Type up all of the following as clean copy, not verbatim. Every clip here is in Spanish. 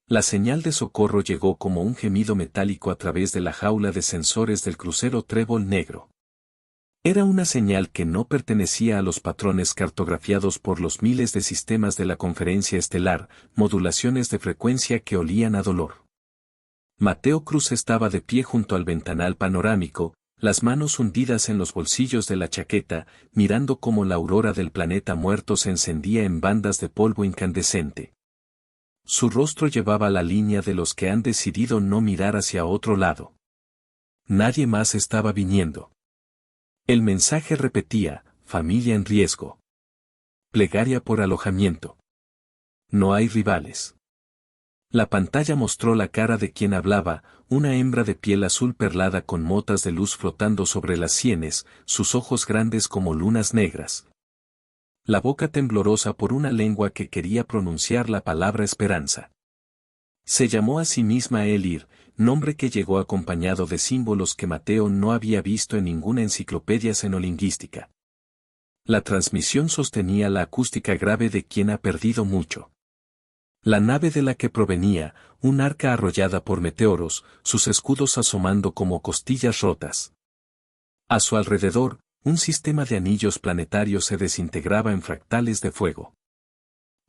La señal de socorro llegó como un gemido metálico a través de la jaula de sensores del crucero Trébol Negro. Era una señal que no pertenecía a los patrones cartografiados por los miles de sistemas de la conferencia estelar, modulaciones de frecuencia que olían a dolor. Mateo Cruz estaba de pie junto al ventanal panorámico, las manos hundidas en los bolsillos de la chaqueta, mirando cómo la aurora del planeta muerto se encendía en bandas de polvo incandescente. Su rostro llevaba la línea de los que han decidido no mirar hacia otro lado. Nadie más estaba viniendo. El mensaje repetía, familia en riesgo. Plegaria por alojamiento. No hay rivales. La pantalla mostró la cara de quien hablaba, una hembra de piel azul perlada con motas de luz flotando sobre las sienes, sus ojos grandes como lunas negras. La boca temblorosa por una lengua que quería pronunciar la palabra esperanza. Se llamó a sí misma Elir, nombre que llegó acompañado de símbolos que Mateo no había visto en ninguna enciclopedia xenolingüística. La transmisión sostenía la acústica grave de quien ha perdido mucho. La nave de la que provenía, un arca arrollada por meteoros, sus escudos asomando como costillas rotas. A su alrededor, un sistema de anillos planetarios se desintegraba en fractales de fuego.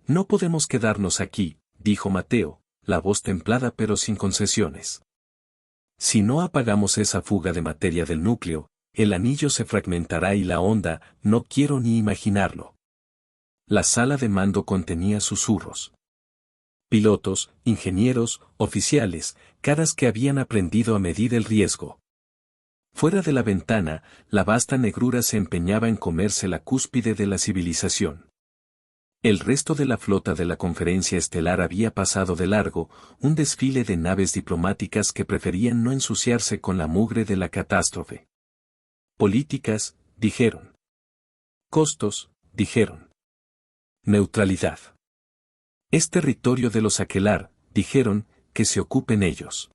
No podemos quedarnos aquí, dijo Mateo, la voz templada pero sin concesiones. Si no apagamos esa fuga de materia del núcleo, el anillo se fragmentará y la onda, no quiero ni imaginarlo. La sala de mando contenía susurros. Pilotos, ingenieros, oficiales, caras que habían aprendido a medir el riesgo. Fuera de la ventana, la vasta negrura se empeñaba en comerse la cúspide de la civilización. El resto de la flota de la conferencia estelar había pasado de largo, un desfile de naves diplomáticas que preferían no ensuciarse con la mugre de la catástrofe. Políticas, dijeron. Costos, dijeron. Neutralidad. Es territorio de los Aquelar, dijeron, que se ocupen ellos.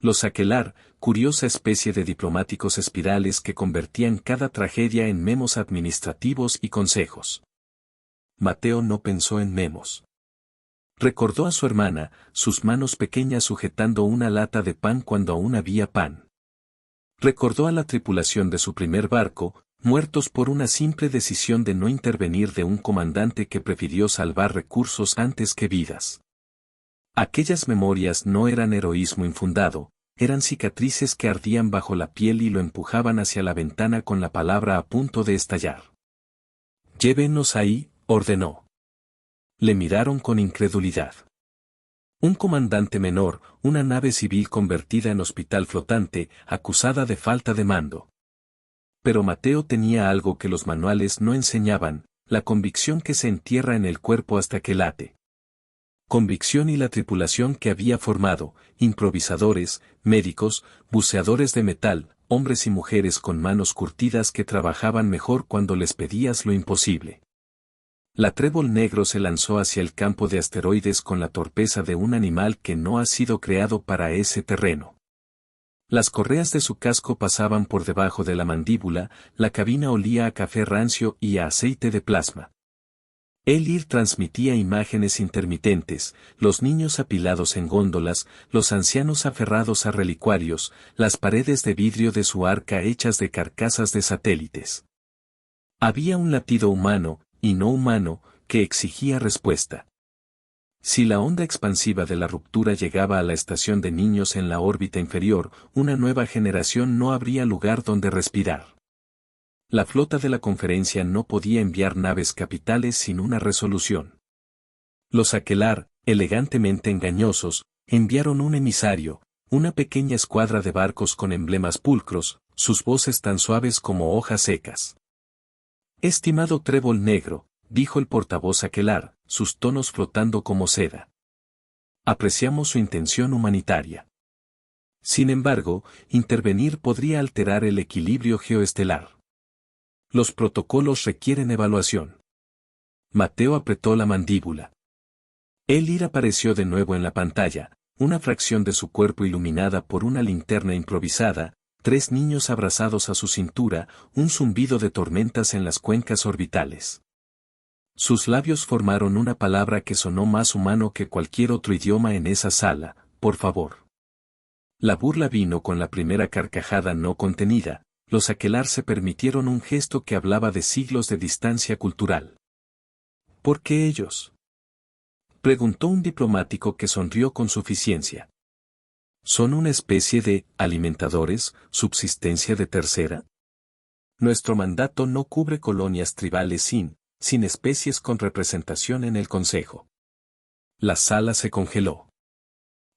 Los Aquelar, curiosa especie de diplomáticos espirales que convertían cada tragedia en memos administrativos y consejos. Mateo no pensó en memos. Recordó a su hermana, sus manos pequeñas sujetando una lata de pan cuando aún había pan. Recordó a la tripulación de su primer barco, muertos por una simple decisión de no intervenir de un comandante que prefirió salvar recursos antes que vidas. Aquellas memorias no eran heroísmo infundado, eran cicatrices que ardían bajo la piel y lo empujaban hacia la ventana con la palabra a punto de estallar. Llévenos ahí, ordenó. Le miraron con incredulidad. Un comandante menor, una nave civil convertida en hospital flotante, acusada de falta de mando. Pero Mateo tenía algo que los manuales no enseñaban, la convicción que se entierra en el cuerpo hasta que late. Convicción y la tripulación que había formado, improvisadores, médicos, buceadores de metal, hombres y mujeres con manos curtidas que trabajaban mejor cuando les pedías lo imposible. La Trébol Negro se lanzó hacia el campo de asteroides con la torpeza de un animal que no ha sido creado para ese terreno. Las correas de su casco pasaban por debajo de la mandíbula, la cabina olía a café rancio y a aceite de plasma. Elir transmitía imágenes intermitentes, los niños apilados en góndolas, los ancianos aferrados a relicuarios, las paredes de vidrio de su arca hechas de carcasas de satélites. Había un latido humano, y no humano, que exigía respuesta. Si la onda expansiva de la ruptura llegaba a la estación de niños en la órbita inferior, una nueva generación no habría lugar donde respirar. La flota de la conferencia no podía enviar naves capitales sin una resolución. Los Aquelar, elegantemente engañosos, enviaron un emisario, una pequeña escuadra de barcos con emblemas pulcros, sus voces tan suaves como hojas secas. Estimado Trébol Negro, dijo el portavoz Aquelar, sus tonos flotando como seda. Apreciamos su intención humanitaria. Sin embargo, intervenir podría alterar el equilibrio geoestelar. Los protocolos requieren evaluación. Mateo apretó la mandíbula. Elir apareció de nuevo en la pantalla, una fracción de su cuerpo iluminada por una linterna improvisada, 3 niños abrazados a su cintura, un zumbido de tormentas en las cuencas orbitales. Sus labios formaron una palabra que sonó más humano que cualquier otro idioma en esa sala: por favor. La burla vino con la primera carcajada no contenida. Los Aquelarre se permitieron un gesto que hablaba de siglos de distancia cultural. ¿Por qué ellos?, preguntó un diplomático que sonrió con suficiencia. ¿Son una especie de alimentadores, subsistencia de tercera? Nuestro mandato no cubre colonias tribales sin especies con representación en el Consejo. La sala se congeló.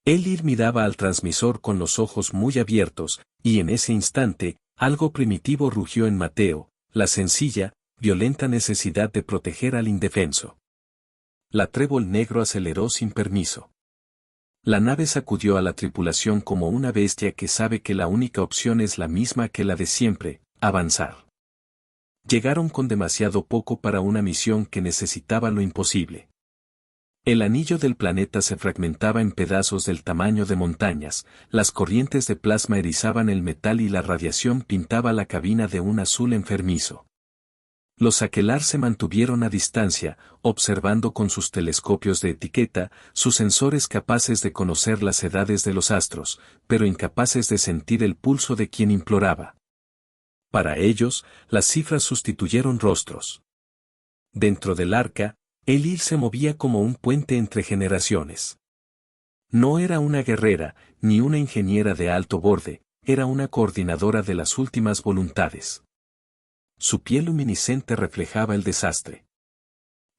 Elir miraba al transmisor con los ojos muy abiertos, y en ese instante, algo primitivo rugió en Mateo: la sencilla, violenta necesidad de proteger al indefenso. La Trébol Negro aceleró sin permiso. La nave sacudió a la tripulación como una bestia que sabe que la única opción es la misma que la de siempre: avanzar. Llegaron con demasiado poco para una misión que necesitaba lo imposible. El anillo del planeta se fragmentaba en pedazos del tamaño de montañas, las corrientes de plasma erizaban el metal y la radiación pintaba la cabina de un azul enfermizo. Los Aquelarre se mantuvieron a distancia, observando con sus telescopios de etiqueta, sus sensores capaces de conocer las edades de los astros, pero incapaces de sentir el pulso de quien imploraba. Para ellos, las cifras sustituyeron rostros. Dentro del arca, Elir se movía como un puente entre generaciones. No era una guerrera, ni una ingeniera de alto borde, era una coordinadora de las últimas voluntades. Su piel luminiscente reflejaba el desastre.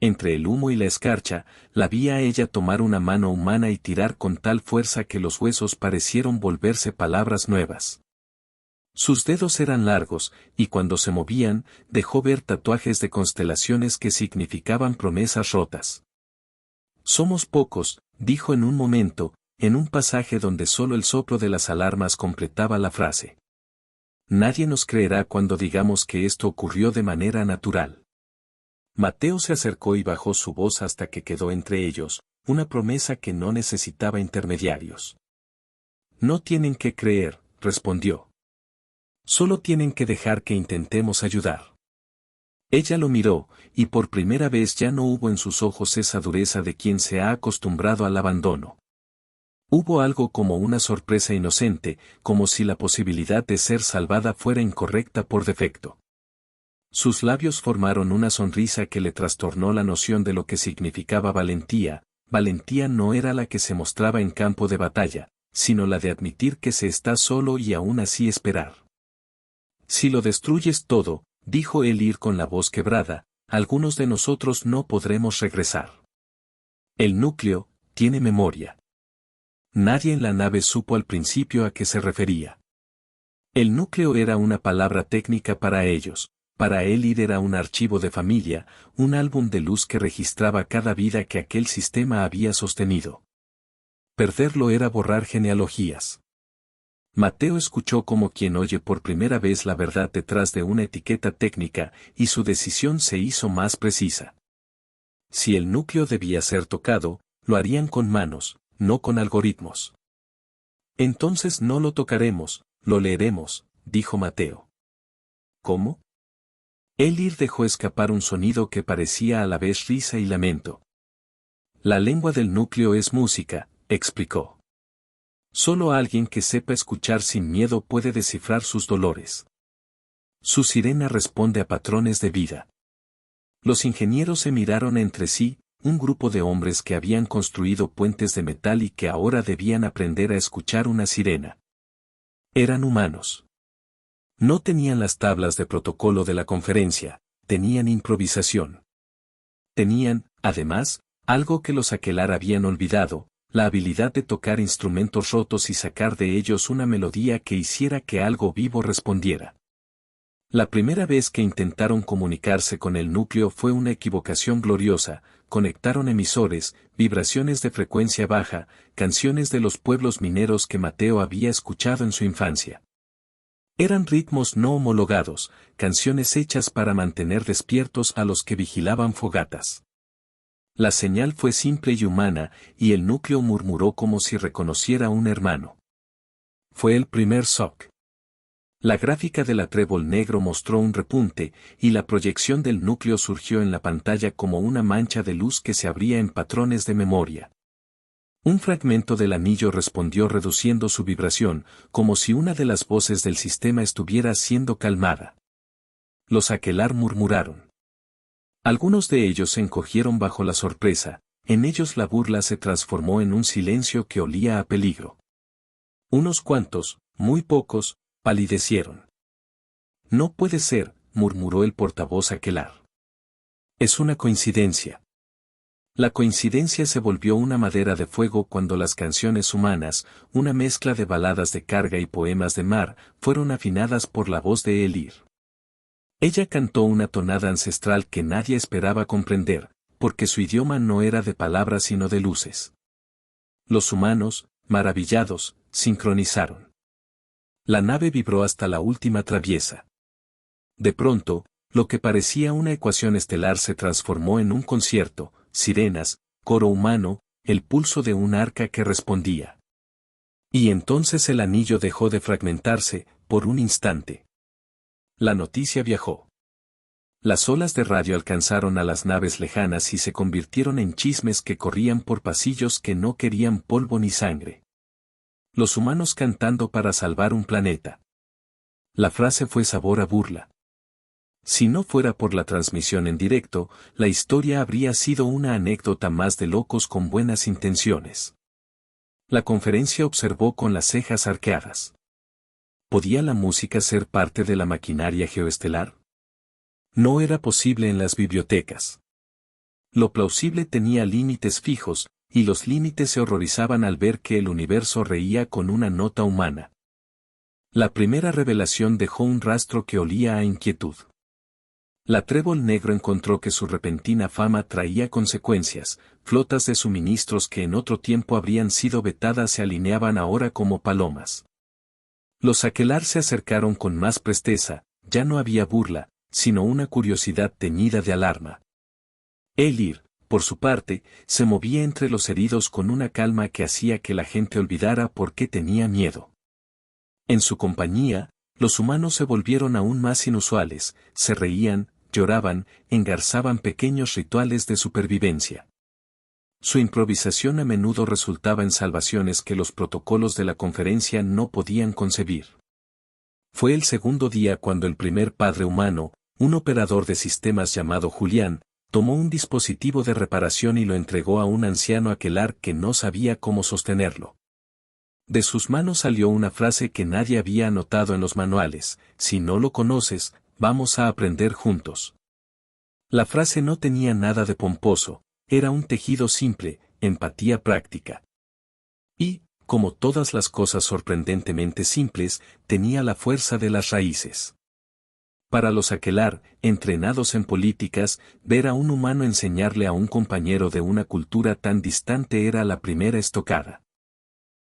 Entre el humo y la escarcha, la vi a ella tomar una mano humana y tirar con tal fuerza que los huesos parecieron volverse palabras nuevas. Sus dedos eran largos, y cuando se movían, dejó ver tatuajes de constelaciones que significaban promesas rotas. Somos pocos, dijo en un momento, en un pasaje donde solo el soplo de las alarmas completaba la frase. Nadie nos creerá cuando digamos que esto ocurrió de manera natural. Mateo se acercó y bajó su voz hasta que quedó entre ellos, una promesa que no necesitaba intermediarios. No tienen que creer, respondió. Solo tienen que dejar que intentemos ayudar. Ella lo miró, y por primera vez ya no hubo en sus ojos esa dureza de quien se ha acostumbrado al abandono. Hubo algo como una sorpresa inocente, como si la posibilidad de ser salvada fuera incorrecta por defecto. Sus labios formaron una sonrisa que le trastornó la noción de lo que significaba valentía. Valentía no era la que se mostraba en campo de batalla, sino la de admitir que se está solo y aún así esperar. Si lo destruyes todo, dijo Elir con la voz quebrada, algunos de nosotros no podremos regresar. El núcleo tiene memoria. Nadie en la nave supo al principio a qué se refería. El núcleo era una palabra técnica para ellos, para Elir era un archivo de familia, un álbum de luz que registraba cada vida que aquel sistema había sostenido. Perderlo era borrar genealogías. Mateo escuchó como quien oye por primera vez la verdad detrás de una etiqueta técnica, y su decisión se hizo más precisa. Si el núcleo debía ser tocado, lo harían con manos, no con algoritmos. Entonces no lo tocaremos, lo leeremos, dijo Mateo. ¿Cómo? Elir dejó escapar un sonido que parecía a la vez risa y lamento. La lengua del núcleo es música, explicó. Solo alguien que sepa escuchar sin miedo puede descifrar sus dolores. Su sirena responde a patrones de vida. Los ingenieros se miraron entre sí, un grupo de hombres que habían construido puentes de metal y que ahora debían aprender a escuchar una sirena. Eran humanos. No tenían las tablas de protocolo de la conferencia, tenían improvisación. Tenían, además, algo que los Aquelarre habían olvidado, la habilidad de tocar instrumentos rotos y sacar de ellos una melodía que hiciera que algo vivo respondiera. La primera vez que intentaron comunicarse con el núcleo fue una equivocación gloriosa, conectaron emisores, vibraciones de frecuencia baja, canciones de los pueblos mineros que Mateo había escuchado en su infancia. Eran ritmos no homologados, canciones hechas para mantener despiertos a los que vigilaban fogatas. La señal fue simple y humana, y el núcleo murmuró como si reconociera a un hermano. Fue el primer shock. La gráfica de la trébol negro mostró un repunte, y la proyección del núcleo surgió en la pantalla como una mancha de luz que se abría en patrones de memoria. Un fragmento del anillo respondió reduciendo su vibración, como si una de las voces del sistema estuviera siendo calmada. Los aquelar murmuraron. Algunos de ellos se encogieron bajo la sorpresa, en ellos la burla se transformó en un silencio que olía a peligro. Unos cuantos, muy pocos, palidecieron. No puede ser, murmuró el portavoz aquelar. Es una coincidencia. La coincidencia se volvió una madera de fuego cuando las canciones humanas, una mezcla de baladas de carga y poemas de mar, fueron afinadas por la voz de Elir. Ella cantó una tonada ancestral que nadie esperaba comprender, porque su idioma no era de palabras sino de luces. Los humanos, maravillados, sincronizaron. La nave vibró hasta la última traviesa. De pronto, lo que parecía una ecuación estelar se transformó en un concierto, sirenas, coro humano, el pulso de un arca que respondía. Y entonces el anillo dejó de fragmentarse, por un instante. La noticia viajó. Las olas de radio alcanzaron a las naves lejanas y se convirtieron en chismes que corrían por pasillos que no querían polvo ni sangre. Los humanos cantando para salvar un planeta. La frase fue sabor a burla. Si no fuera por la transmisión en directo, la historia habría sido una anécdota más de locos con buenas intenciones. La conferencia observó con las cejas arqueadas. ¿Podía la música ser parte de la maquinaria geoestelar? No era posible en las bibliotecas. Lo plausible tenía límites fijos, y los límites se horrorizaban al ver que el universo reía con una nota humana. La primera revelación dejó un rastro que olía a inquietud. La trébol negro encontró que su repentina fama traía consecuencias, flotas de suministros que en otro tiempo habrían sido vetadas se alineaban ahora como palomas. Los aquelar se acercaron con más presteza, ya no había burla, sino una curiosidad teñida de alarma. Elir, por su parte, se movía entre los heridos con una calma que hacía que la gente olvidara por qué tenía miedo. En su compañía, los humanos se volvieron aún más inusuales, se reían, lloraban, engarzaban pequeños rituales de supervivencia. Su improvisación a menudo resultaba en salvaciones que los protocolos de la conferencia no podían concebir. Fue el segundo día cuando el primer padre humano, un operador de sistemas llamado Julián, tomó un dispositivo de reparación y lo entregó a un anciano aquelar que no sabía cómo sostenerlo. De sus manos salió una frase que nadie había anotado en los manuales: si no lo conoces, vamos a aprender juntos. La frase no tenía nada de pomposo, era un tejido simple, empatía práctica. Y, como todas las cosas sorprendentemente simples, tenía la fuerza de las raíces. Para los aquelar, entrenados en políticas, ver a un humano enseñarle a un compañero de una cultura tan distante era la primera estocada.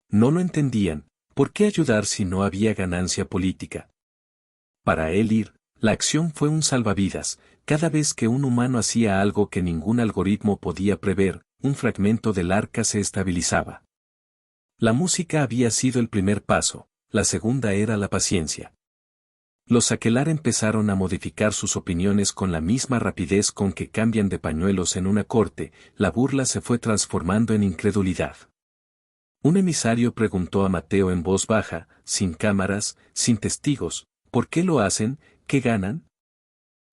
No lo entendían, ¿por qué ayudar si no había ganancia política? Para Elir, la acción fue un salvavidas, cada vez que un humano hacía algo que ningún algoritmo podía prever, un fragmento del arca se estabilizaba. La música había sido el primer paso, la segunda era la paciencia. Los aquelar empezaron a modificar sus opiniones con la misma rapidez con que cambian de pañuelos en una corte, la burla se fue transformando en incredulidad. Un emisario preguntó a Mateo en voz baja, sin cámaras, sin testigos, ¿por qué lo hacen? ¿Qué ganan?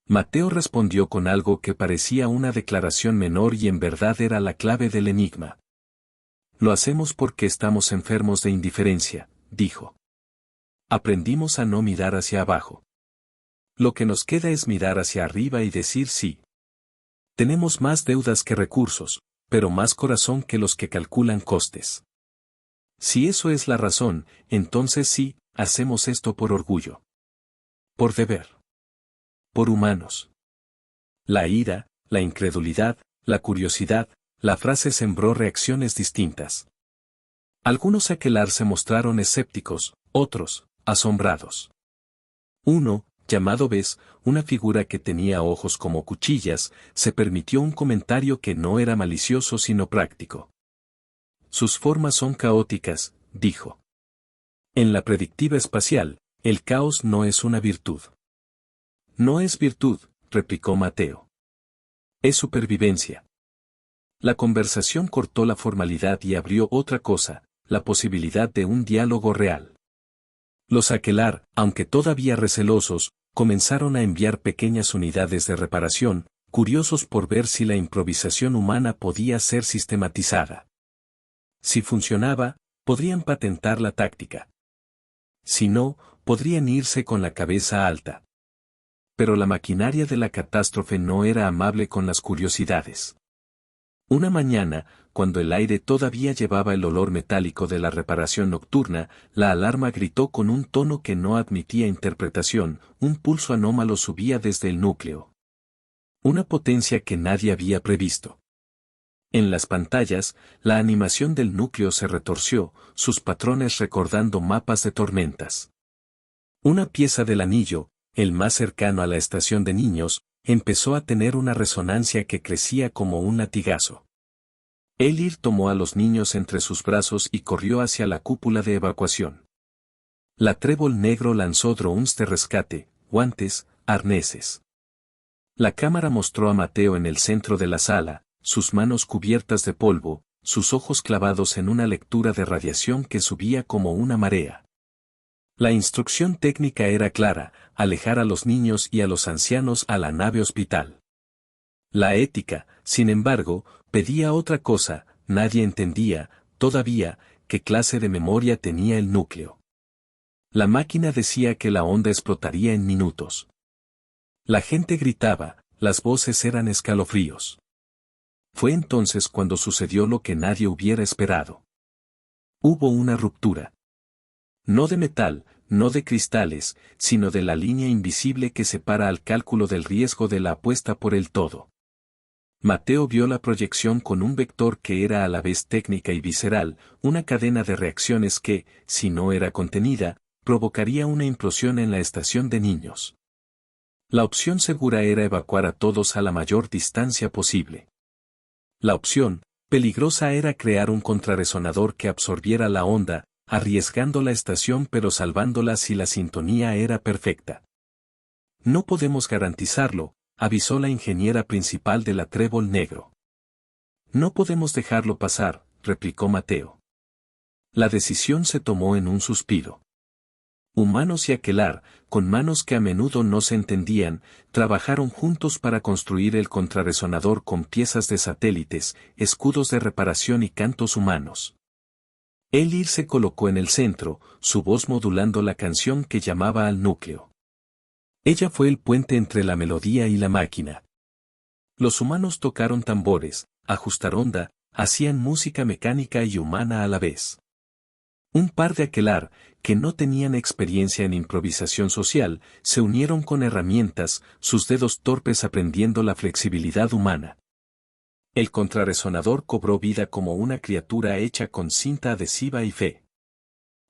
Mateo respondió con algo que parecía una declaración menor y en verdad era la clave del enigma. Lo hacemos porque estamos enfermos de indiferencia, dijo. Aprendimos a no mirar hacia abajo. Lo que nos queda es mirar hacia arriba y decir sí. Tenemos más deudas que recursos, pero más corazón que los que calculan costes. Si eso es la razón, entonces sí, hacemos esto por orgullo. Por deber. Por humanos. La ira, la incredulidad, la curiosidad, la frase sembró reacciones distintas. Algunos aquelar se mostraron escépticos, otros, asombrados. Uno, llamado Bes, una figura que tenía ojos como cuchillas, se permitió un comentario que no era malicioso sino práctico. Sus formas son caóticas, dijo. En la predictiva espacial, El caos no es una virtud. No es virtud, replicó Mateo. Es supervivencia. La conversación cortó la formalidad y abrió otra cosa, la posibilidad de un diálogo real. Los Aquelarre, aunque todavía recelosos, comenzaron a enviar pequeñas unidades de reparación, curiosos por ver si la improvisación humana podía ser sistematizada. Si funcionaba, podrían patentar la táctica. Si no, podrían irse con la cabeza alta. Pero la maquinaria de la catástrofe no era amable con las curiosidades. Una mañana, cuando el aire todavía llevaba el olor metálico de la reparación nocturna, la alarma gritó con un tono que no admitía interpretación, un pulso anómalo subía desde el núcleo. Una potencia que nadie había previsto. En las pantallas, la animación del núcleo se retorció, sus patrones recordando mapas de tormentas. Una pieza del anillo, el más cercano a la estación de niños, empezó a tener una resonancia que crecía como un latigazo. Elir tomó a los niños entre sus brazos y corrió hacia la cúpula de evacuación. La trébol negro lanzó drones de rescate, guantes, arneses. La cámara mostró a Mateo en el centro de la sala, sus manos cubiertas de polvo, sus ojos clavados en una lectura de radiación que subía como una marea. La instrucción técnica era clara, alejar a los niños y a los ancianos a la nave hospital. La ética, sin embargo, pedía otra cosa, nadie entendía, todavía, qué clase de memoria tenía el núcleo. La máquina decía que la onda explotaría en minutos. La gente gritaba, las voces eran escalofríos. Fue entonces cuando sucedió lo que nadie hubiera esperado. Hubo una ruptura. No de metal, no de cristales, sino de la línea invisible que separa al cálculo del riesgo de la apuesta por el todo. Mateo vio la proyección con un vector que era a la vez técnica y visceral, una cadena de reacciones que, si no era contenida, provocaría una implosión en la estación de niños. La opción segura era evacuar a todos a la mayor distancia posible. La opción peligrosa era crear un contrarresonador que absorbiera la onda, arriesgando la estación pero salvándola si la sintonía era perfecta. No podemos garantizarlo, avisó la ingeniera principal de la trébol negro. No podemos dejarlo pasar, replicó Mateo. La decisión se tomó en un suspiro. Humanos y Aquelarre, con manos que a menudo no se entendían, trabajaron juntos para construir el contrarresonador con piezas de satélites, escudos de reparación y cantos humanos. Elir se colocó en el centro, su voz modulando la canción que llamaba al núcleo. Ella fue el puente entre la melodía y la máquina. Los humanos tocaron tambores, ajustaron onda, hacían música mecánica y humana a la vez. Un par de Aquelarre, que no tenían experiencia en improvisación social, se unieron con herramientas, sus dedos torpes aprendiendo la flexibilidad humana. El contrarresonador cobró vida como una criatura hecha con cinta adhesiva y fe.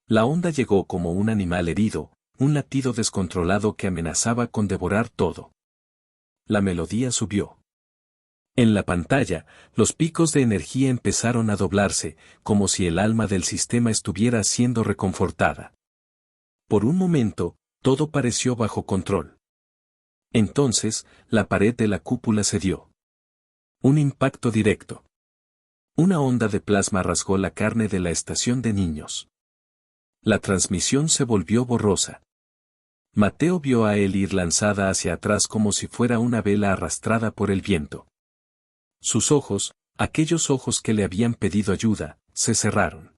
La onda llegó como un animal herido, un latido descontrolado que amenazaba con devorar todo. La melodía subió. En la pantalla, los picos de energía empezaron a doblarse, como si el alma del sistema estuviera siendo reconfortada. Por un momento, todo pareció bajo control. Entonces, la pared de la cúpula cedió. Un impacto directo. Una onda de plasma rasgó la carne de la estación de niños. La transmisión se volvió borrosa. Mateo vio a Elir lanzada hacia atrás como si fuera una vela arrastrada por el viento. Sus ojos, aquellos ojos que le habían pedido ayuda, se cerraron.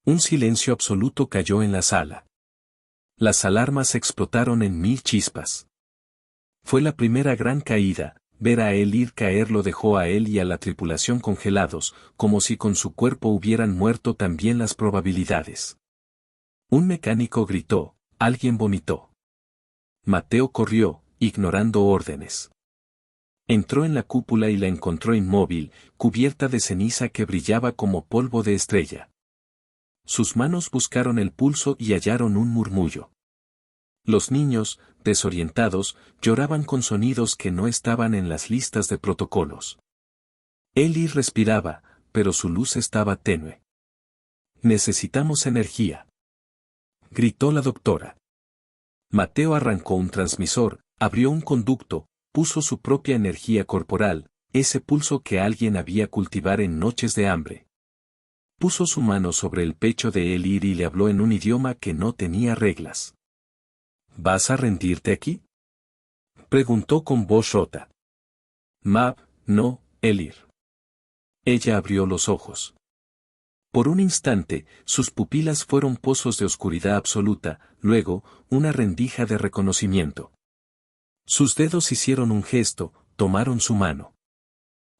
Un silencio absoluto cayó en la sala. Las alarmas explotaron en 1000 chispas. Fue la primera gran caída. Ver a Elir caer lo dejó a él y a la tripulación congelados, como si con su cuerpo hubieran muerto también las probabilidades. Un mecánico gritó, alguien vomitó. Mateo corrió, ignorando órdenes. Entró en la cúpula y la encontró inmóvil, cubierta de ceniza que brillaba como polvo de estrella. Sus manos buscaron el pulso y hallaron un murmullo. Los niños, desorientados, lloraban con sonidos que no estaban en las listas de protocolos. Elir respiraba, pero su luz estaba tenue. Necesitamos energía, gritó la doctora. Mateo arrancó un transmisor, abrió un conducto, puso su propia energía corporal, ese pulso que alguien había cultivar en noches de hambre. Puso su mano sobre el pecho de Elir y le habló en un idioma que no tenía reglas. ¿Vas a rendirte aquí?, preguntó con voz rota. Mab, no, Elir. Ella abrió los ojos. Por un instante, sus pupilas fueron pozos de oscuridad absoluta, luego, una rendija de reconocimiento. Sus dedos hicieron un gesto, tomaron su mano.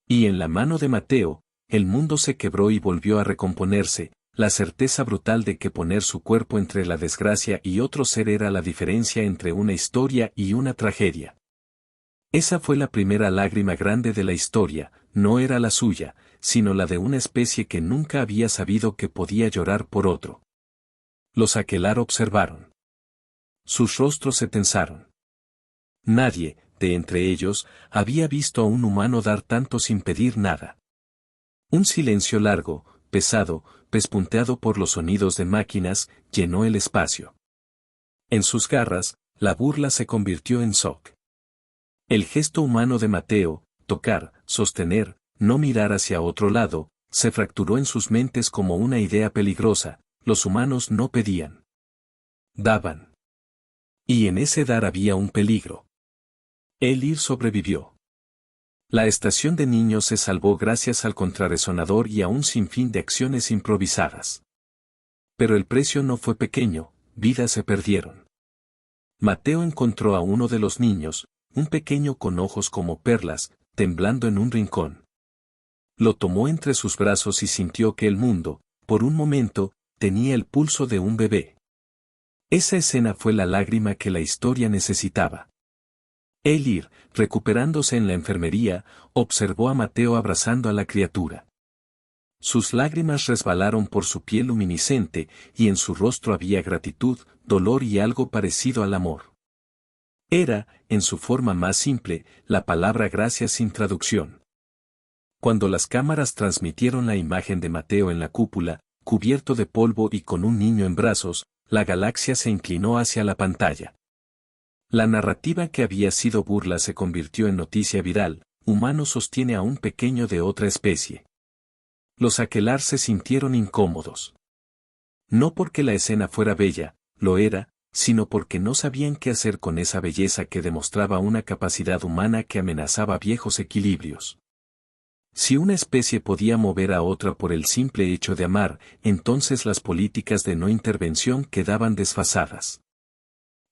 Y en la mano de Mateo, el mundo se quebró y volvió a recomponerse, la certeza brutal de que poner su cuerpo entre la desgracia y otro ser era la diferencia entre una historia y una tragedia. Esa fue la primera lágrima grande de la historia, no era la suya, sino la de una especie que nunca había sabido que podía llorar por otro. Los Aquelarre observaron. Sus rostros se tensaron. Nadie, de entre ellos, había visto a un humano dar tanto sin pedir nada. Un silencio largo, pesado, pespunteado por los sonidos de máquinas, llenó el espacio. En sus garras, la burla se convirtió en shock. El gesto humano de Mateo, tocar, sostener, no mirar hacia otro lado, se fracturó en sus mentes como una idea peligrosa: los humanos no pedían. Daban. Y en ese dar había un peligro. Elir sobrevivió. La estación de niños se salvó gracias al contrarresonador y a un sinfín de acciones improvisadas. Pero el precio no fue pequeño, vidas se perdieron. Mateo encontró a uno de los niños, un pequeño con ojos como perlas, temblando en un rincón. Lo tomó entre sus brazos y sintió que el mundo, por un momento, tenía el pulso de un bebé. Esa escena fue la lágrima que la historia necesitaba. Elir, recuperándose en la enfermería, observó a Mateo abrazando a la criatura. Sus lágrimas resbalaron por su piel luminiscente, y en su rostro había gratitud, dolor y algo parecido al amor. Era, en su forma más simple, la palabra gracias sin traducción. Cuando las cámaras transmitieron la imagen de Mateo en la cúpula, cubierto de polvo y con un niño en brazos, la galaxia se inclinó hacia la pantalla. La narrativa que había sido burla se convirtió en noticia viral: humano sostiene a un pequeño de otra especie. Los Aquelarre se sintieron incómodos. No porque la escena fuera bella, lo era, sino porque no sabían qué hacer con esa belleza que demostraba una capacidad humana que amenazaba viejos equilibrios. Si una especie podía mover a otra por el simple hecho de amar, entonces las políticas de no intervención quedaban desfasadas.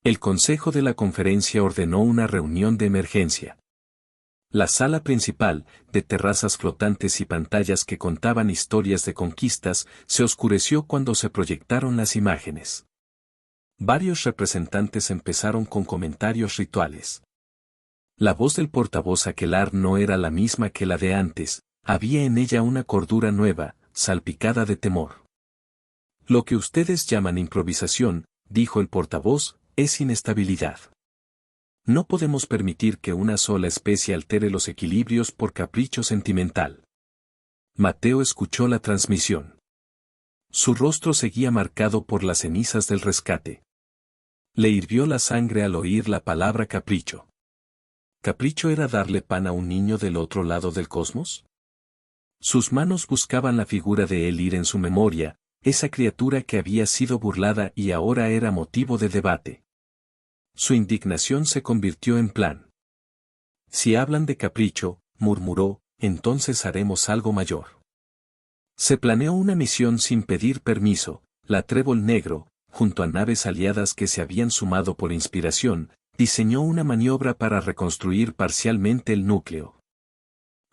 El consejo de la conferencia ordenó una reunión de emergencia. La sala principal, de terrazas flotantes y pantallas que contaban historias de conquistas, se oscureció cuando se proyectaron las imágenes. Varios representantes empezaron con comentarios rituales. La voz del portavoz Aquelarre no era la misma que la de antes, había en ella una cordura nueva, salpicada de temor. Lo que ustedes llaman improvisación, dijo el portavoz, es inestabilidad. No podemos permitir que una sola especie altere los equilibrios por capricho sentimental. Mateo escuchó la transmisión. Su rostro seguía marcado por las cenizas del rescate. Le hirvió la sangre al oír la palabra capricho. ¿Capricho era darle pan a un niño del otro lado del cosmos? Sus manos buscaban la figura de Elir en su memoria, esa criatura que había sido burlada y ahora era motivo de debate. Su indignación se convirtió en plan. Si hablan de capricho, murmuró, entonces haremos algo mayor. Se planeó una misión sin pedir permiso: la Trébol Negro, junto a naves aliadas que se habían sumado por inspiración, diseñó una maniobra para reconstruir parcialmente el núcleo.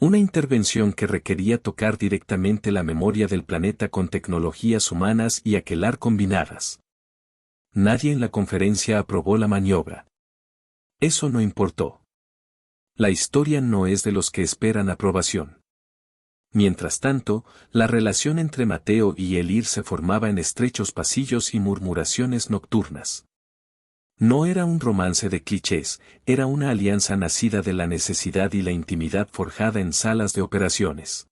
Una intervención que requería tocar directamente la memoria del planeta con tecnologías humanas y Aquelarre combinadas. Nadie en la conferencia aprobó la maniobra. Eso no importó. La historia no es de los que esperan aprobación. Mientras tanto, la relación entre Mateo y Elir se formaba en estrechos pasillos y murmuraciones nocturnas. No era un romance de clichés, era una alianza nacida de la necesidad y la intimidad forjada en salas de operaciones.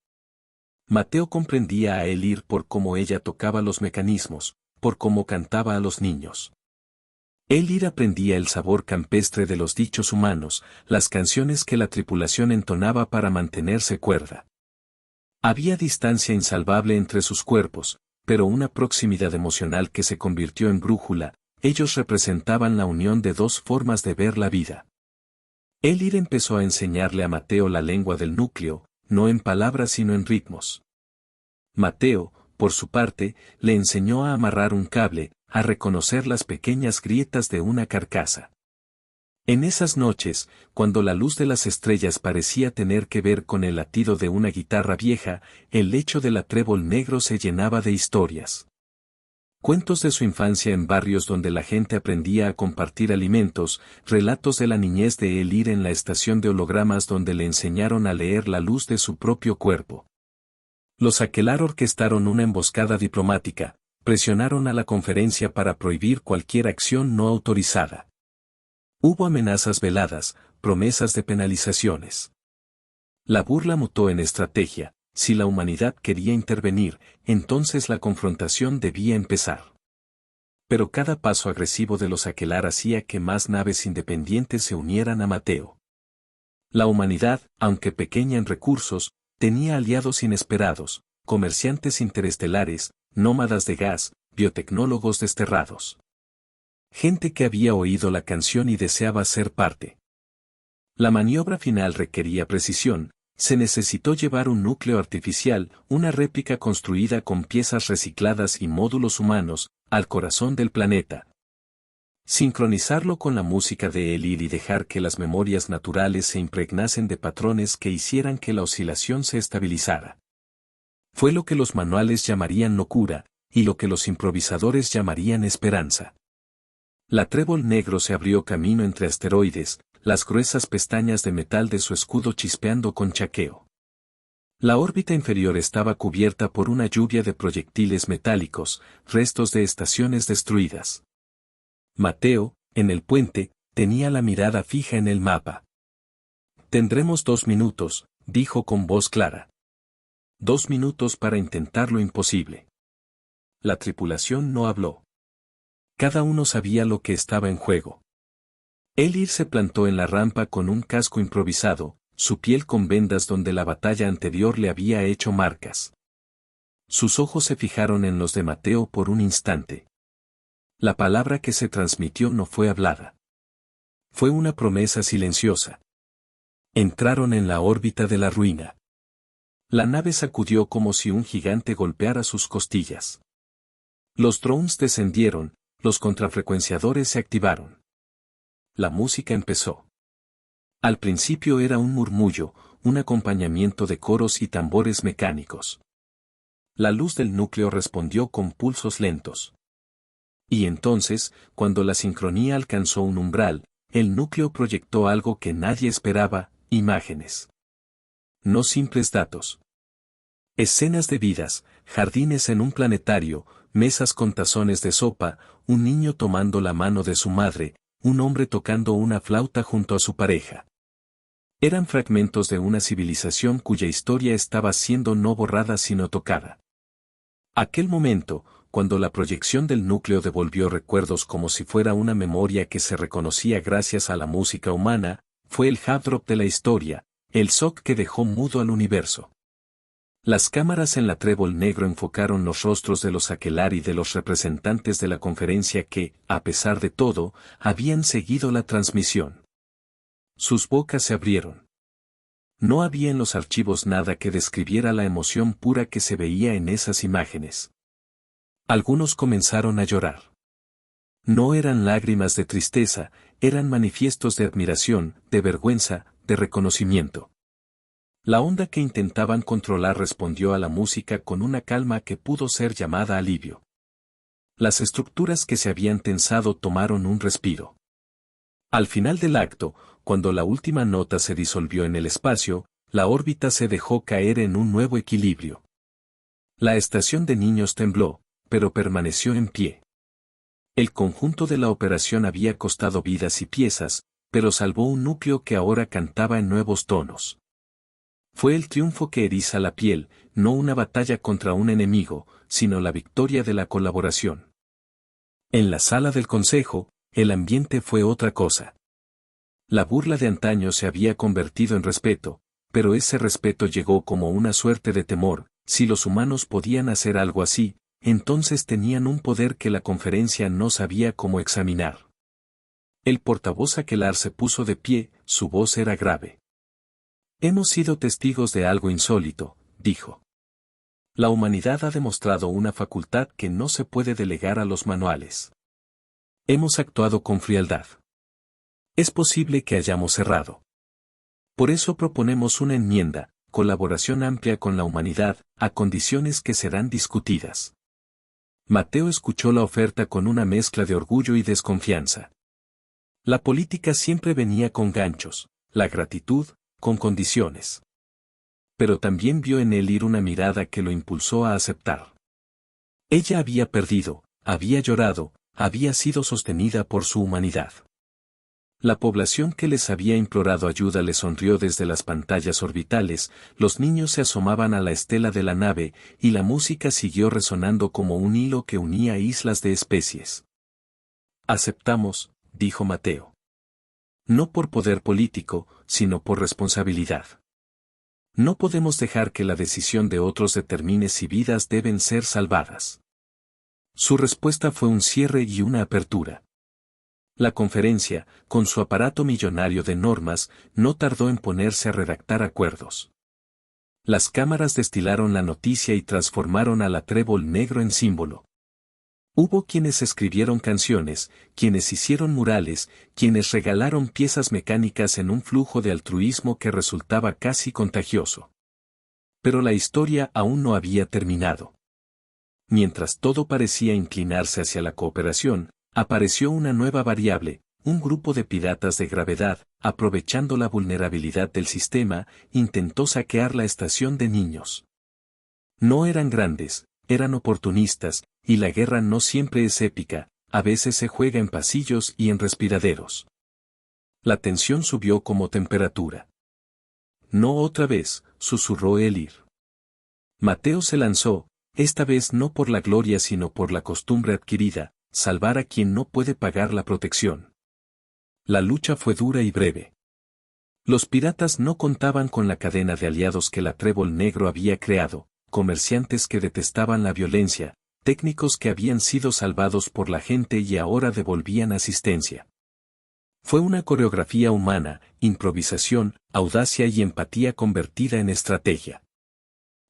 Mateo comprendía a Elir por cómo ella tocaba los mecanismos, por cómo cantaba a los niños. Elir aprendía el sabor campestre de los dichos humanos, las canciones que la tripulación entonaba para mantenerse cuerda. Había distancia insalvable entre sus cuerpos, pero una proximidad emocional que se convirtió en brújula. Ellos representaban la unión de dos formas de ver la vida. Elir empezó a enseñarle a Mateo la lengua del núcleo, no en palabras sino en ritmos. Mateo, por su parte, le enseñó a amarrar un cable, a reconocer las pequeñas grietas de una carcasa. En esas noches, cuando la luz de las estrellas parecía tener que ver con el latido de una guitarra vieja, el lecho del atrébol negro se llenaba de historias. Cuentos de su infancia en barrios donde la gente aprendía a compartir alimentos, relatos de la niñez de Elir en la estación de hologramas donde le enseñaron a leer la luz de su propio cuerpo. Los Aquelarre orquestaron una emboscada diplomática, presionaron a la conferencia para prohibir cualquier acción no autorizada. Hubo amenazas veladas, promesas de penalizaciones. La burla mutó en estrategia. Si la humanidad quería intervenir, entonces la confrontación debía empezar. Pero cada paso agresivo de los Aquelarre hacía que más naves independientes se unieran a Mateo. La humanidad, aunque pequeña en recursos, tenía aliados inesperados, comerciantes interestelares, nómadas de gas, biotecnólogos desterrados. Gente que había oído la canción y deseaba ser parte. La maniobra final requería precisión. Se necesitó llevar un núcleo artificial, una réplica construida con piezas recicladas y módulos humanos, al corazón del planeta. Sincronizarlo con la música de Elir y dejar que las memorias naturales se impregnasen de patrones que hicieran que la oscilación se estabilizara. Fue lo que los manuales llamarían locura, y lo que los improvisadores llamarían esperanza. La trébol negro se abrió camino entre asteroides, las gruesas pestañas de metal de su escudo chispeando con chaqueo. La órbita inferior estaba cubierta por una lluvia de proyectiles metálicos, restos de estaciones destruidas. Mateo, en el puente, tenía la mirada fija en el mapa. «Tendremos 2 minutos», dijo con voz clara. 2 minutos para intentar lo imposible. La tripulación no habló. Cada uno sabía lo que estaba en juego. Elir se plantó en la rampa con un casco improvisado, su piel con vendas donde la batalla anterior le había hecho marcas. Sus ojos se fijaron en los de Mateo por un instante. La palabra que se transmitió no fue hablada. Fue una promesa silenciosa. Entraron en la órbita de la ruina. La nave sacudió como si un gigante golpeara sus costillas. Los drones descendieron, los contrafrecuenciadores se activaron. La música empezó. Al principio era un murmullo, un acompañamiento de coros y tambores mecánicos. La luz del núcleo respondió con pulsos lentos. Y entonces, cuando la sincronía alcanzó un umbral, el núcleo proyectó algo que nadie esperaba, imágenes. No simples datos. Escenas de vidas, jardines en un planetario, mesas con tazones de sopa, un niño tomando la mano de su madre, un hombre tocando una flauta junto a su pareja. Eran fragmentos de una civilización cuya historia estaba siendo no borrada sino tocada. Aquel momento, cuando la proyección del núcleo devolvió recuerdos como si fuera una memoria que se reconocía gracias a la música humana, fue el hard drop de la historia, el shock que dejó mudo al universo. Las cámaras en la trébol negro enfocaron los rostros de los Aquelarre y de los representantes de la conferencia que, a pesar de todo, habían seguido la transmisión. Sus bocas se abrieron. No había en los archivos nada que describiera la emoción pura que se veía en esas imágenes. Algunos comenzaron a llorar. No eran lágrimas de tristeza, eran manifiestos de admiración, de vergüenza, de reconocimiento. La onda que intentaban controlar respondió a la música con una calma que pudo ser llamada alivio. Las estructuras que se habían tensado tomaron un respiro. Al final del acto, cuando la última nota se disolvió en el espacio, la órbita se dejó caer en un nuevo equilibrio. La estación de niños tembló, pero permaneció en pie. El conjunto de la operación había costado vidas y piezas, pero salvó un núcleo que ahora cantaba en nuevos tonos. Fue el triunfo que eriza la piel, no una batalla contra un enemigo, sino la victoria de la colaboración. En la sala del consejo, el ambiente fue otra cosa. La burla de antaño se había convertido en respeto, pero ese respeto llegó como una suerte de temor. Si los humanos podían hacer algo así, entonces tenían un poder que la conferencia no sabía cómo examinar. El portavoz Aquelarre se puso de pie, su voz era grave. Hemos sido testigos de algo insólito, dijo. La humanidad ha demostrado una facultad que no se puede delegar a los manuales. Hemos actuado con frialdad. Es posible que hayamos errado. Por eso proponemos una enmienda, colaboración amplia con la humanidad, a condiciones que serán discutidas. Mateo escuchó la oferta con una mezcla de orgullo y desconfianza. La política siempre venía con ganchos, la gratitud, con condiciones. Pero también vio en Elir una mirada que lo impulsó a aceptar. Ella había perdido, había llorado, había sido sostenida por su humanidad. La población que les había implorado ayuda le sonrió desde las pantallas orbitales, los niños se asomaban a la estela de la nave, y la música siguió resonando como un hilo que unía islas de especies. Aceptamos, dijo Mateo. No por poder político, sino por responsabilidad. No podemos dejar que la decisión de otros determine si vidas deben ser salvadas. Su respuesta fue un cierre y una apertura. La conferencia, con su aparato millonario de normas, no tardó en ponerse a redactar acuerdos. Las cámaras destilaron la noticia y transformaron al trébol negro en símbolo. Hubo quienes escribieron canciones, quienes hicieron murales, quienes regalaron piezas mecánicas en un flujo de altruismo que resultaba casi contagioso. Pero la historia aún no había terminado. Mientras todo parecía inclinarse hacia la cooperación, apareció una nueva variable, un grupo de piratas de gravedad, aprovechando la vulnerabilidad del sistema, intentó saquear la estación de niños. No eran grandes, eran oportunistas, y la guerra no siempre es épica, a veces se juega en pasillos y en respiraderos. La tensión subió como temperatura. No otra vez, susurró Elir. Mateo se lanzó, esta vez no por la gloria sino por la costumbre adquirida, salvar a quien no puede pagar la protección. La lucha fue dura y breve. Los piratas no contaban con la cadena de aliados que la Trébol Negro había creado, comerciantes que detestaban la violencia, técnicos que habían sido salvados por la gente y ahora devolvían asistencia. Fue una coreografía humana, improvisación, audacia y empatía convertida en estrategia.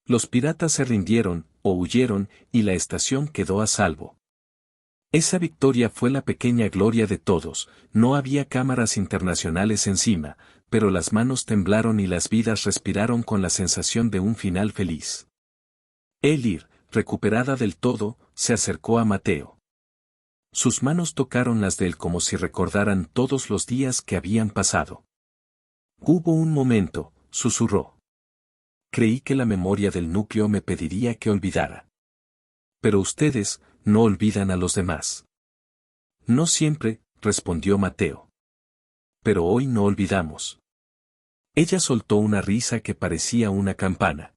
Los piratas se rindieron, o huyeron, y la estación quedó a salvo. Esa victoria fue la pequeña gloria de todos, no había cámaras internacionales encima, pero las manos temblaron y las vidas respiraron con la sensación de un final feliz. Elir, recuperada del todo, se acercó a Mateo. Sus manos tocaron las de él como si recordaran todos los días que habían pasado. Hubo un momento, susurró. Creí que la memoria del núcleo me pediría que olvidara. Pero ustedes, no olvidan a los demás. No siempre, respondió Mateo. Pero hoy no olvidamos. Ella soltó una risa que parecía una campana.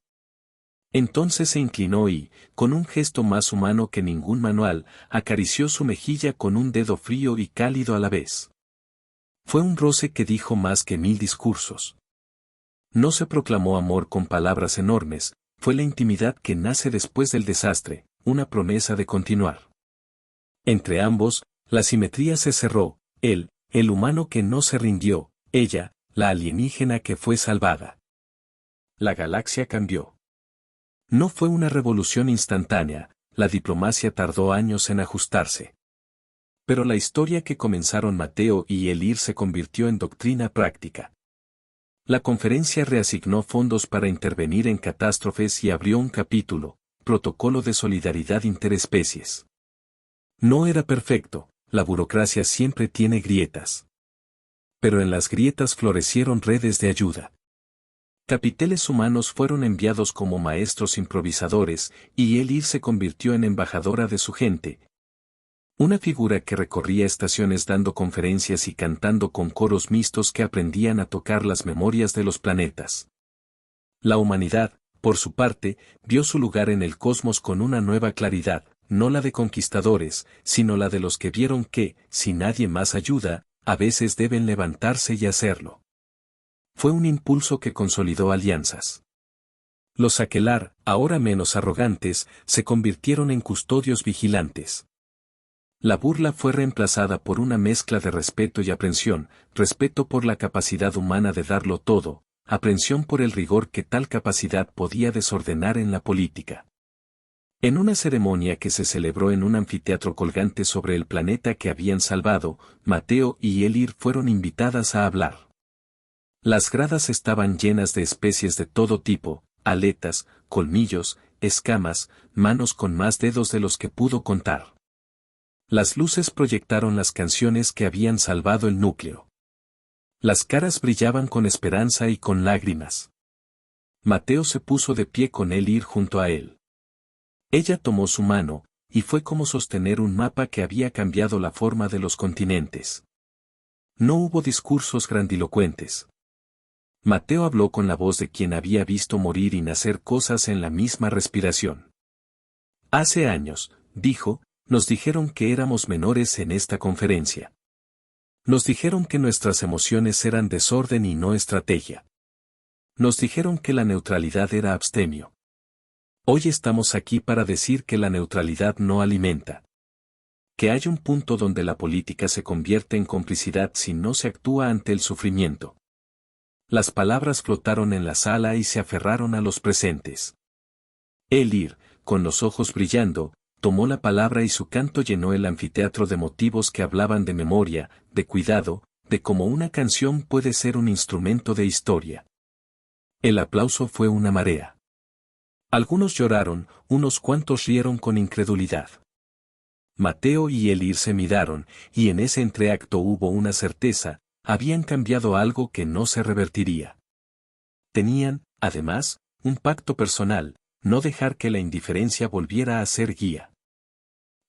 Entonces se inclinó y, con un gesto más humano que ningún manual, acarició su mejilla con un dedo frío y cálido a la vez. Fue un roce que dijo más que 1000 discursos. No se proclamó amor con palabras enormes, fue la intimidad que nace después del desastre, una promesa de continuar. Entre ambos, la simetría se cerró, él, el humano que no se rindió, ella, la alienígena que fue salvada. La galaxia cambió. No fue una revolución instantánea, la diplomacia tardó años en ajustarse. Pero la historia que comenzaron Mateo y Elir se convirtió en doctrina práctica. La conferencia reasignó fondos para intervenir en catástrofes y abrió un capítulo, Protocolo de Solidaridad Interespecies. No era perfecto, la burocracia siempre tiene grietas. Pero en las grietas florecieron redes de ayuda. Capiteles humanos fueron enviados como maestros improvisadores, y Elir se convirtió en embajadora de su gente. Una figura que recorría estaciones dando conferencias y cantando con coros mixtos que aprendían a tocar las memorias de los planetas. La humanidad, por su parte, vio su lugar en el cosmos con una nueva claridad, no la de conquistadores, sino la de los que vieron que, si nadie más ayuda, a veces deben levantarse y hacerlo. Fue un impulso que consolidó alianzas. Los aquelarre, ahora menos arrogantes, se convirtieron en custodios vigilantes. La burla fue reemplazada por una mezcla de respeto y aprensión, respeto por la capacidad humana de darlo todo, aprensión por el rigor que tal capacidad podía desordenar en la política. En una ceremonia que se celebró en un anfiteatro colgante sobre el planeta que habían salvado, Mateo y Elir fueron invitadas a hablar. Las gradas estaban llenas de especies de todo tipo, aletas, colmillos, escamas, manos con más dedos de los que pudo contar. Las luces proyectaron las canciones que habían salvado el núcleo. Las caras brillaban con esperanza y con lágrimas. Mateo se puso de pie con Elir junto a él. Ella tomó su mano, y fue como sostener un mapa que había cambiado la forma de los continentes. No hubo discursos grandilocuentes. Mateo habló con la voz de quien había visto morir y nacer cosas en la misma respiración. Hace años, dijo, nos dijeron que éramos menores en esta conferencia. Nos dijeron que nuestras emociones eran desorden y no estrategia. Nos dijeron que la neutralidad era abstemio. Hoy estamos aquí para decir que la neutralidad no alimenta. Que hay un punto donde la política se convierte en complicidad si no se actúa ante el sufrimiento. Las palabras flotaron en la sala y se aferraron a los presentes. Elir, con los ojos brillando, tomó la palabra y su canto llenó el anfiteatro de motivos que hablaban de memoria, de cuidado, de cómo una canción puede ser un instrumento de historia. El aplauso fue una marea. Algunos lloraron, unos cuantos rieron con incredulidad. Mateo y Elir se miraron, y en ese entreacto hubo una certeza, habían cambiado algo que no se revertiría. Tenían, además, un pacto personal, no dejar que la indiferencia volviera a ser guía.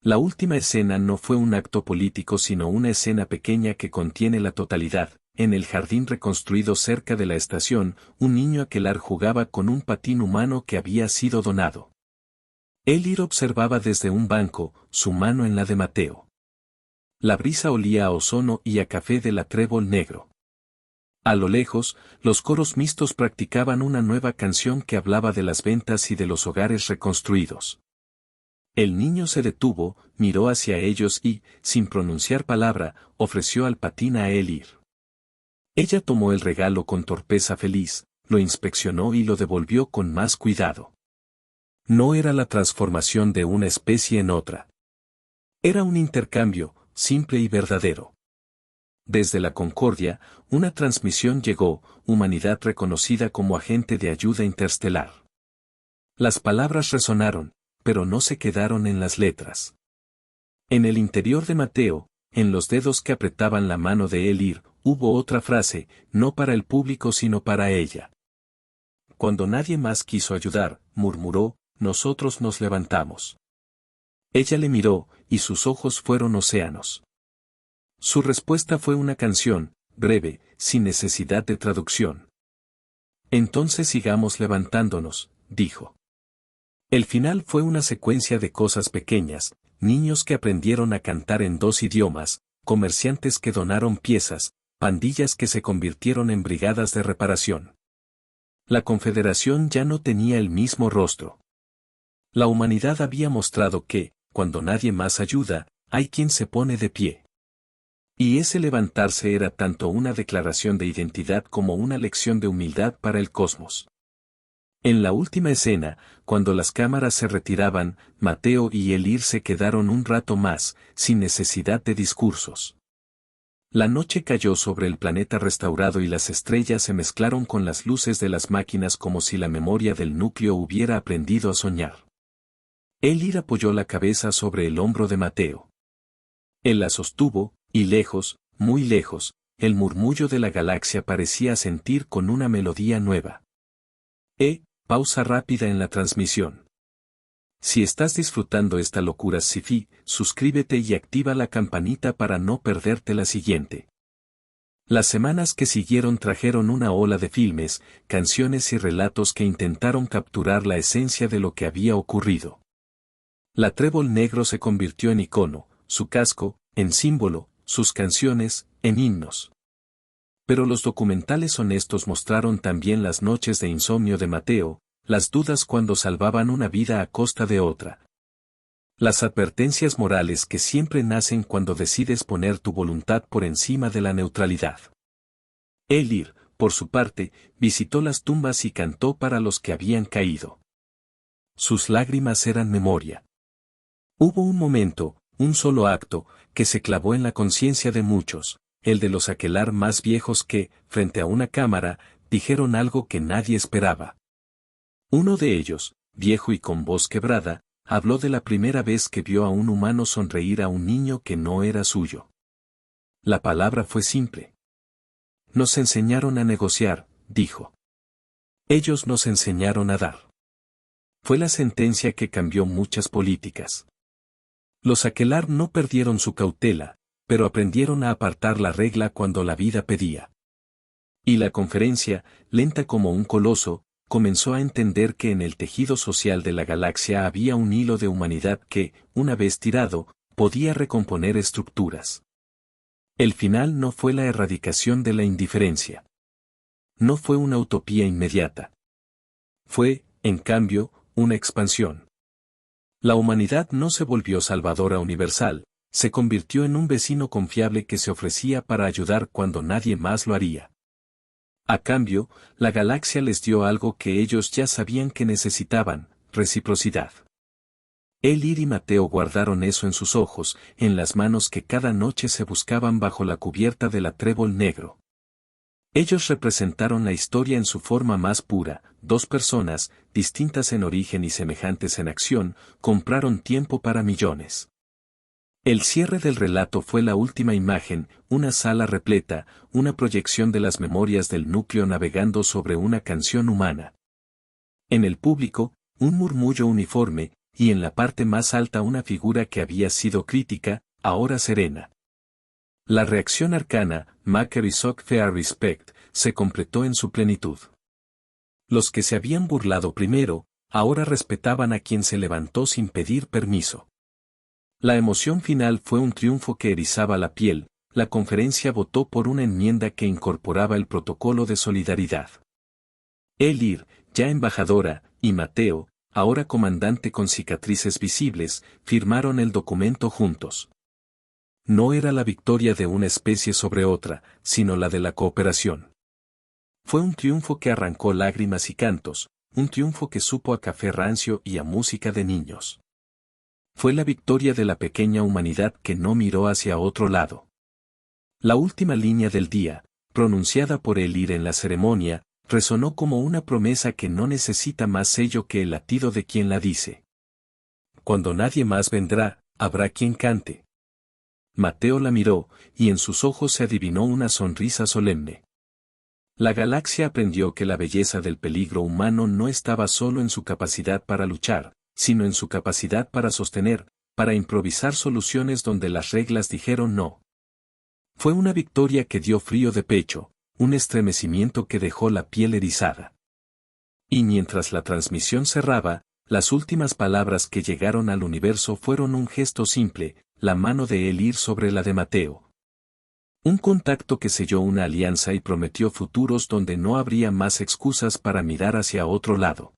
La última escena no fue un acto político sino una escena pequeña que contiene la totalidad. En el jardín reconstruido cerca de la estación, un niño aquelarre jugaba con un patín humano que había sido donado. Elir observaba desde un banco, su mano en la de Mateo. La brisa olía a ozono y a café del trébol negro. A lo lejos, los coros mixtos practicaban una nueva canción que hablaba de las ventas y de los hogares reconstruidos. El niño se detuvo, miró hacia ellos y, sin pronunciar palabra, ofreció al patín a Elir. Ella tomó el regalo con torpeza feliz, lo inspeccionó y lo devolvió con más cuidado. No era la transformación de una especie en otra. Era un intercambio, simple y verdadero. Desde la Concordia, una transmisión llegó, humanidad reconocida como agente de ayuda interestelar. Las palabras resonaron, pero no se quedaron en las letras. En el interior de Mateo, en los dedos que apretaban la mano de Elir, hubo otra frase, no para el público sino para ella. Cuando nadie más quiso ayudar, murmuró, nosotros nos levantamos. Ella le miró, y sus ojos fueron océanos. Su respuesta fue una canción, breve, sin necesidad de traducción. Entonces sigamos levantándonos, dijo. El final fue una secuencia de cosas pequeñas, niños que aprendieron a cantar en 2 idiomas, comerciantes que donaron piezas, pandillas que se convirtieron en brigadas de reparación. La Confederación ya no tenía el mismo rostro. La humanidad había mostrado que, cuando nadie más ayuda, hay quien se pone de pie. Y ese levantarse era tanto una declaración de identidad como una lección de humildad para el cosmos. En la última escena, cuando las cámaras se retiraban, Mateo y Elir se quedaron un rato más, sin necesidad de discursos. La noche cayó sobre el planeta restaurado y las estrellas se mezclaron con las luces de las máquinas como si la memoria del núcleo hubiera aprendido a soñar. Elir apoyó la cabeza sobre el hombro de Mateo. Él la sostuvo, y lejos, muy lejos, el murmullo de la galaxia parecía sentir con una melodía nueva. Pausa rápida en la transmisión. Si estás disfrutando esta locura sci-fi, suscríbete y activa la campanita para no perderte la siguiente. Las semanas que siguieron trajeron una ola de filmes, canciones y relatos que intentaron capturar la esencia de lo que había ocurrido. La trébol negro se convirtió en icono, su casco, en símbolo, sus canciones, en himnos. Pero los documentales honestos mostraron también las noches de insomnio de Mateo, las dudas cuando salvaban una vida a costa de otra. Las advertencias morales que siempre nacen cuando decides poner tu voluntad por encima de la neutralidad. Elir, por su parte, visitó las tumbas y cantó para los que habían caído. Sus lágrimas eran memoria. Hubo un momento, un solo acto, que se clavó en la conciencia de muchos, el de los aquelar más viejos que, frente a una cámara, dijeron algo que nadie esperaba. Uno de ellos, viejo y con voz quebrada, habló de la primera vez que vio a un humano sonreír a un niño que no era suyo. La palabra fue simple. Nos enseñaron a negociar, dijo. Ellos nos enseñaron a dar. Fue la sentencia que cambió muchas políticas. Los aquelar no perdieron su cautela, pero aprendieron a apartar la regla cuando la vida pedía. Y la conferencia, lenta como un coloso, comenzó a entender que en el tejido social de la galaxia había un hilo de humanidad que, una vez tirado, podía recomponer estructuras. El final no fue la erradicación de la indiferencia. No fue una utopía inmediata. Fue, en cambio, una expansión. La humanidad no se volvió salvadora universal, se convirtió en un vecino confiable que se ofrecía para ayudar cuando nadie más lo haría. A cambio, la galaxia les dio algo que ellos ya sabían que necesitaban, reciprocidad. Elir y Mateo guardaron eso en sus ojos, en las manos que cada noche se buscaban bajo la cubierta de la trébol negro. Ellos representaron la historia en su forma más pura, dos personas, distintas en origen y semejantes en acción, compraron tiempo para millones. El cierre del relato fue la última imagen, una sala repleta, una proyección de las memorias del núcleo navegando sobre una canción humana. En el público, un murmullo uniforme, y en la parte más alta una figura que había sido crítica, ahora serena. La reacción arcana, Maker Sock Fair Respect, se completó en su plenitud. Los que se habían burlado primero, ahora respetaban a quien se levantó sin pedir permiso. La emoción final fue un triunfo que erizaba la piel, la conferencia votó por una enmienda que incorporaba el protocolo de solidaridad. Elir, ya embajadora, y Mateo, ahora comandante con cicatrices visibles, firmaron el documento juntos. No era la victoria de una especie sobre otra, sino la de la cooperación. Fue un triunfo que arrancó lágrimas y cantos, un triunfo que supo a café rancio y a música de niños. Fue la victoria de la pequeña humanidad que no miró hacia otro lado. La última línea del día, pronunciada por Elir en la ceremonia, resonó como una promesa que no necesita más sello que el latido de quien la dice. Cuando nadie más vendrá, habrá quien cante. Mateo la miró, y en sus ojos se adivinó una sonrisa solemne. La galaxia aprendió que la belleza del peligro humano no estaba solo en su capacidad para luchar, sino en su capacidad para sostener, para improvisar soluciones donde las reglas dijeron no. Fue una victoria que dio frío de pecho, un estremecimiento que dejó la piel erizada. Y mientras la transmisión cerraba, las últimas palabras que llegaron al universo fueron un gesto simple, la mano de Elir sobre la de Mateo. Un contacto que selló una alianza y prometió futuros donde no habría más excusas para mirar hacia otro lado.